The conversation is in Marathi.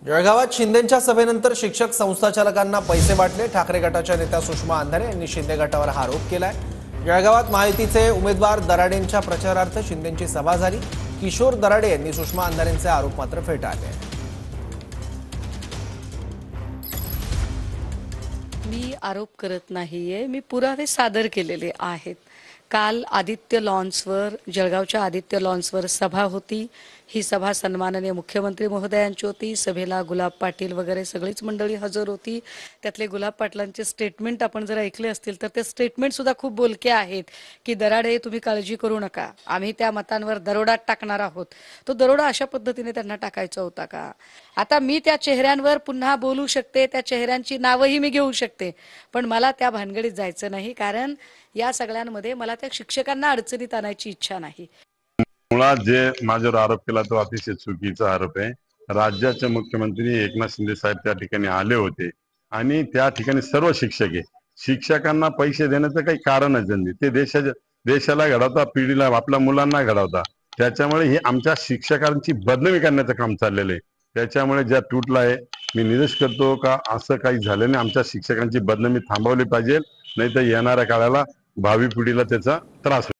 जळगावात शिंदेंच्या सभेनंतर शिक्षक संस्थाचालकांना पैसे वाटले। ठाकरे गटाच्या नेत्या सुषमा अंधारे यांनी शिंदे गटावर हा आरोप केलाय। जळगावात महायुतीचे उमेदवार दराडेंच्या प्रचारार्थ शिंदेंची सभा झाली। किशोर दराडे यांनी सुषमा अंधारेंचे आरोप मात्र फेटाळले। मी आरोप करत नाहीये, मी पुरावे सादर केलेले आहेत। काल आदित्य लॉन्सवर जळगावच्या आदित्य लॉन्सवर सभा होती। ही सभा सन्माननीय मुख्यमंत्री महोदयांची होती। सभेला गुलाब पाटील वगैरे सगळीच मंडळी हजर होती। त्यातले गुलाब पाटलांचे स्टेटमेंट आपण जर ऐकले असतील तर ते स्टेटमेंट सुद्धा खूप बोलके आहेत की दराडे तुम्ही काळजी करू नका, आम्ही त्या मतांवर दरोडा टाकणार आहोत। तो दरोडा अशा पद्धतीने त्यांना टाकायचा होता का? आता मी त्या चेहऱ्यांवर पुन्हा बोलू शकते, त्या चेहऱ्यांची नावही मी घेऊ शकते, पण मला त्या भानगडीत जायचं नाही, कारण या सगळ्यांमध्ये मला त्या शिक्षकांना अडचणीत आणायची इच्छा नाही। मुळात जे माझ्यावर आरोप केला तो अतिशय चुकीचा आरोप आहे। राज्याचे मुख्यमंत्री एकनाथ शिंदे साहेब त्या ठिकाणी आले होते आणि त्या ठिकाणी सर्व शिक्षक आहे। शिक्षकांना पैसे देण्याचं काही कारणच नाही। ते देशाला घडवता, पिढीला आपल्या मुलांना घडवता। त्याच्यामुळे हे आमच्या शिक्षकांची बदनामी करण्याचं काम चाललेलं आहे। त्याच्यामुळे ज्या तुटला आहे, मी निर्देश करतो का असं काही झालं नाही। आमच्या शिक्षकांची बदनामी थांबवली पाहिजे, नाही तर येणाऱ्या काळाला भावी पिढीला त्याचा त्रास होईल।